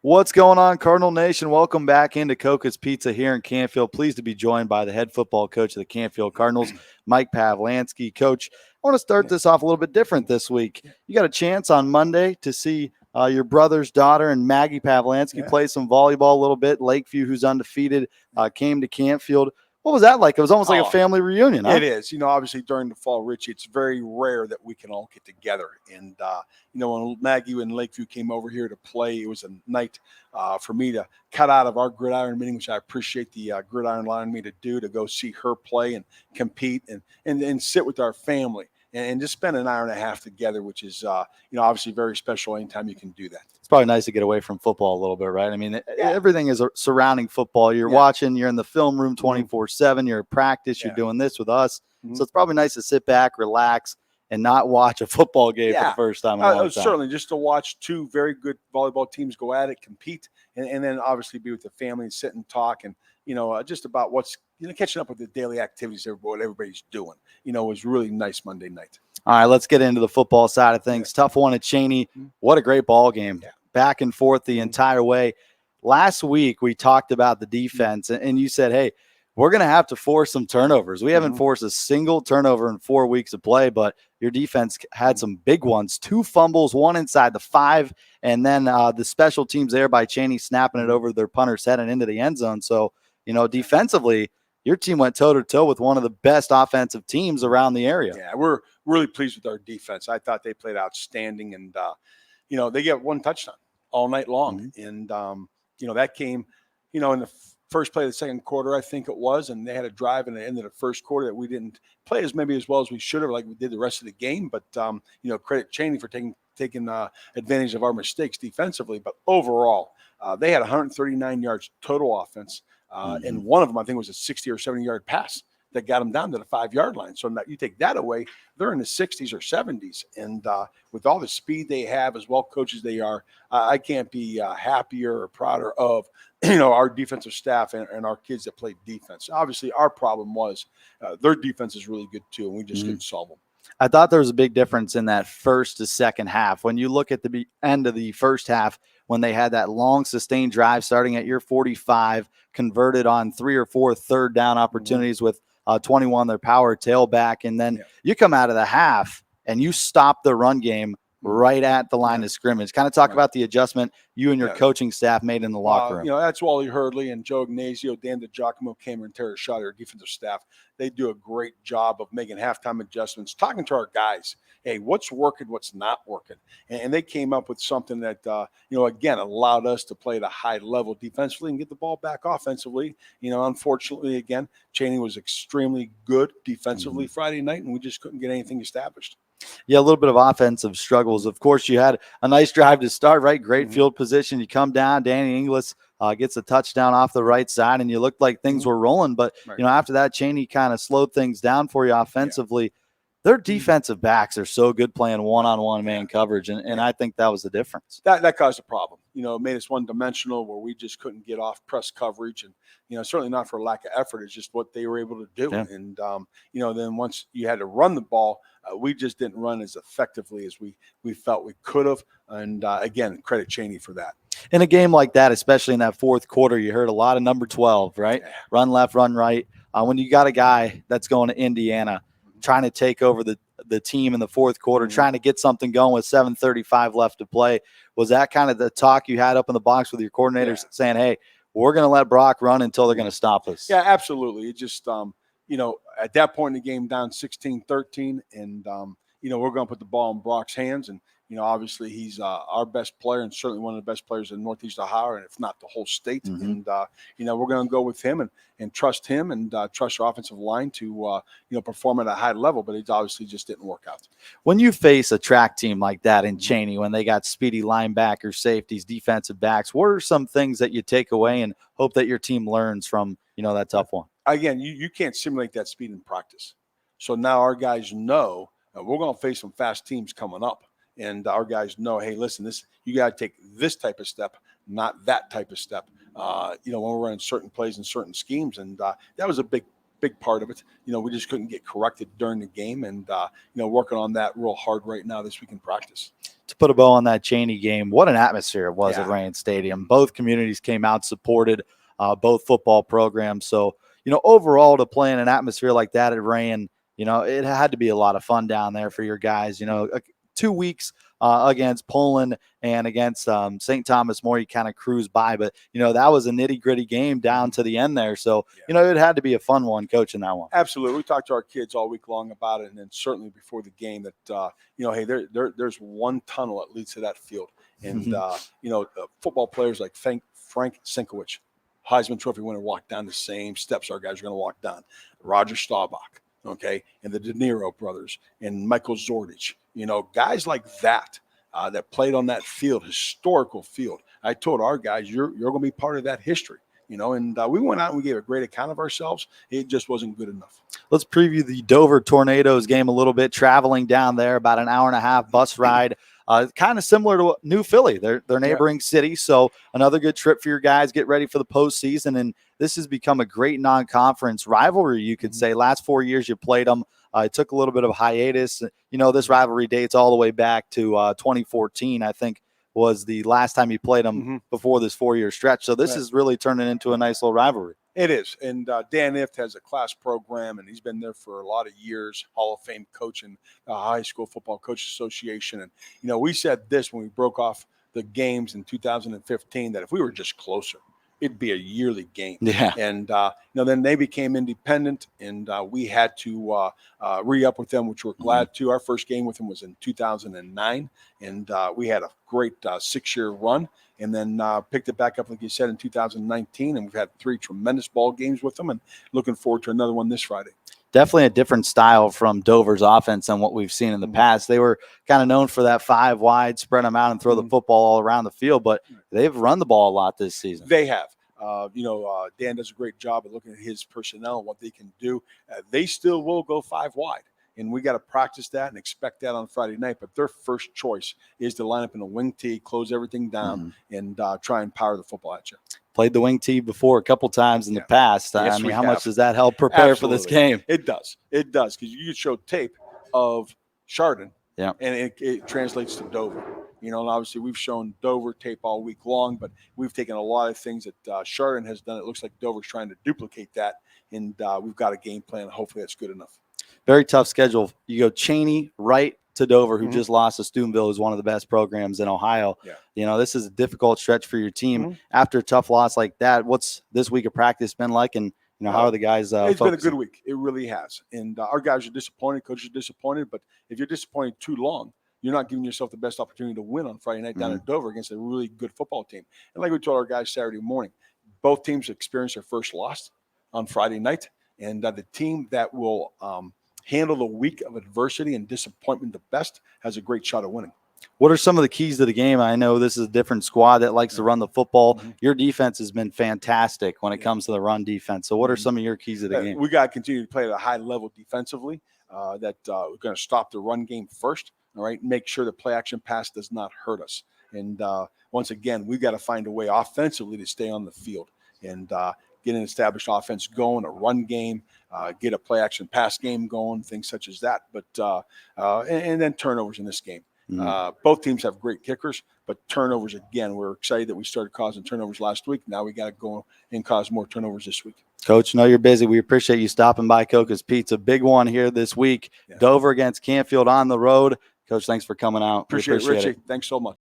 What's going on, Cardinal Nation? Welcome back into Coca's Pizza here in Canfield. Pleased to be joined by the head football coach of the Canfield Cardinals, Mike Pavlansky. Coach, I want to start this off a little bit different this week. You got a chance on Monday to see your brother's daughter and Maggie Pavlansky play some volleyball a little bit. Lakeview, who's undefeated, came to Canfield. What was that like? It was almost like a family reunion, huh? It is. Obviously during the fall, Richie, it's very rare that we can all get together. And, when Maggie and Lakeview came over here to play, it was a night for me to cut out of our gridiron meeting, which I appreciate the gridiron allowing me to do, to go see her play and compete and sit with our family and just spend an hour and a half together, which is, obviously very special anytime you can do that. It's probably nice to get away from football a little bit, right? I mean, everything is surrounding football. You're watching, you're in the film room 24/7, you're at practice, you're doing this with us. So it's probably nice to sit back, relax, and not watch a football game for the first time in a long time. Certainly, just to watch two very good volleyball teams go at it, compete, and then obviously be with the family and sit and talk and, just about what's, catching up with the daily activities, what everybody's doing. It was really nice Monday night. All right, let's get into the football side of things. Tough one at Cheney. What a great ball game. Back and forth the entire way. Last week, we talked about the defense, and you said, hey, we're going to have to force some turnovers. We haven't forced a single turnover in 4 weeks of play, but your defense had some big ones. 2 fumbles, one inside the 5, and then the special teams there by Cheney snapping it over their punter's head and into the end zone. So, defensively, your team went toe-to-toe with one of the best offensive teams around the area. Yeah, we're really pleased with our defense. I thought they played outstanding, and, they get one touchdown all night long. And, that came, in the first play of the second quarter, I think it was, and they had a drive in the end of the first quarter that we didn't play as well as we should have, like we did the rest of the game. But, credit Cheney for taking advantage of our mistakes defensively. But overall, they had 139 yards total offense. And one of them, I think, was a 60 or 70-yard pass that got them down to the 5-yard line. So now you take that away, they're in the 60s or 70s. And with all the speed they have, as well coaches they are, I can't be happier or prouder of, our defensive staff and our kids that play defense. Obviously, our problem was their defense is really good too, and we just couldn't solve them. I thought there was a big difference in that first to second half. When you look at the end of the first half, when they had that long sustained drive starting at your 45, converted on 3 or 4 third down opportunities with 21, their power tailback. And then you come out of the half and you stop the run game right at the line of scrimmage. Kind of talk about the adjustment you and your coaching staff made in the locker room. That's Wally Hurdley and Joe Ignazio, Dan DiGiacomo, Cameron Terrashati, our defensive staff. They do a great job of making halftime adjustments, talking to our guys. Hey, what's working, what's not working? And they came up with something that, again, allowed us to play at a high level defensively and get the ball back offensively. Unfortunately, again, Cheney was extremely good defensively Friday night, and we just couldn't get anything established. Yeah, a little bit of offensive struggles. Of course, you had a nice drive to start, right? Great field position. You come down, Danny Inglis gets a touchdown off the right side, and you looked like things were rolling. But, after that, Cheney kind of slowed things down for you offensively. Their defensive backs are so good playing one-on-one man coverage, and I think that was the difference. That caused a problem. It made us one-dimensional where we just couldn't get off press coverage, and certainly not for lack of effort. It's just what they were able to do. Yeah. And then once you had to run the ball, we just didn't run as effectively as we felt we could have. And again, credit Cheney for that. In a game like that, especially in that fourth quarter, you heard a lot of number 12, right? Yeah. Run left, run right. When you got a guy that's going to Indiana, trying to take over the team in the fourth quarter, trying to get something going with 7:35 left to play. Was that kind of the talk you had up in the box with your coordinators saying, hey, we're going to let Brock run until they're going to stop us? Yeah, absolutely. It just, at that point in the game, down 16-13, and, we're going to put the ball in Brock's hands. And, obviously he's our best player and certainly one of the best players in Northeast Ohio, and if not the whole state. And, we're going to go with him and trust him and trust our offensive line to, perform at a high level, but it obviously just didn't work out. When you face a track team like that in Cheney, when they got speedy linebackers, safeties, defensive backs, what are some things that you take away and hope that your team learns from, that tough one? Again, you can't simulate that speed in practice. So now our guys know we're going to face some fast teams coming up. And our guys know, hey, listen, you got to take this type of step, not that type of step, when we're running certain plays and certain schemes. And that was a big part of it. We just couldn't get corrected during the game, and, working on that real hard right now this week in practice. to put a bow on that Cheney game, what an atmosphere it was at Yeah. Rand Stadium. Both communities came out, supported both football programs. So, overall, to play in an atmosphere like that at Rand, it had to be a lot of fun down there for your guys. 2 weeks against Poland and against St. Thomas More, you kind of cruise by. But, that was a nitty-gritty game down to the end there. So, it had to be a fun one coaching that one. Absolutely. We talked to our kids all week long about it, and then certainly before the game that, hey, there's one tunnel that leads to that field. And, football players like Frank Sinkowicz, Heisman Trophy winner, walked down the same steps our guys are going to walk down. Roger Staubach, okay, and the De Niro brothers and Michael Zordich, guys like that that played on that field, historical field. I told our guys, you're going to be part of that history. And we went out and we gave a great account of ourselves. It just wasn't good enough. Let's preview the Dover Tornadoes game a little bit. Traveling down there, about an hour-and-a-half bus ride. Kind of similar to New Philly, their neighboring city. So another good trip for your guys. Get ready for the postseason. And this has become a great non-conference rivalry, you could say. Last 4 years you played them. It took a little bit of a hiatus. This rivalry dates all the way back to 2014, I think, was the last time you played them before this 4-year stretch. So this is really turning into a nice little rivalry. It is. And Dan Ift has a class program, and he's been there for a lot of years, Hall of Fame coach in the High School Football Coaches Association. And, we said this when we broke off the games in 2015, that if we were just closer, it'd be a yearly game. Yeah. And, then they became independent, and we had to re-up with them, which we're glad to. Our first game with them was in 2009, and we had a great 6-year run, and then picked it back up, like you said, in 2019, and we've had 3 tremendous ball games with them, and looking forward to another one this Friday. Definitely a different style from Dover's offense than what we've seen in the past. They were kind of known for that 5 wide, spread them out and throw the football all around the field, but they've run the ball a lot this season. They have. Dan does a great job at looking at his personnel and what they can do. They still will go 5 wide, and we got to practice that and expect that on Friday night. But their first choice is to line up in a wing tee, close everything down, and try and power the football at you. Played the wing tee before a couple times in the past. Yes, how much does that help prepare for this game? It does. It does, because you show tape of Chardon, and it translates to Dover. And obviously we've shown Dover tape all week long, but we've taken a lot of things that Chardon has done. It looks like Dover's trying to duplicate that, and we've got a game plan. Hopefully that's good enough. Very tough schedule. You go Cheney right to Dover, who just lost to Steubenville, who's one of the best programs in Ohio. Yeah. This is a difficult stretch for your team. After a tough loss like that, what's this week of practice been like? And, how are the guys It's focusing? been a good week. It really has. And our guys are disappointed. Coaches are disappointed. But if you're disappointed too long, you're not giving yourself the best opportunity to win on Friday night down at Dover against a really good football team. And like we told our guys Saturday morning, both teams experienced their first loss on Friday night. And the team that will handle the week of adversity and disappointment the best has a great shot at winning. What are some of the keys to the game? I know this is a different squad that likes to run the football. Your defense has been fantastic when it comes to the run defense. So what are some of your keys to the game? We got to continue to play at a high level defensively. We're going to stop the run game first. All right, make sure the play action pass does not hurt us. And once again, we've got to find a way offensively to stay on the field and get an established offense going, a run game, get a play action pass game going, things such as that. But and then turnovers in this game. Both teams have great kickers, but turnovers, again, we're excited that we started causing turnovers last week. Now we got to go and cause more turnovers this week. Coach, I know you're busy. We appreciate you stopping by Coca's Pizza. Big one here this week. Dover against Canfield on the road. Coach, thanks for coming out. Appreciate it, Richie. Thanks so much.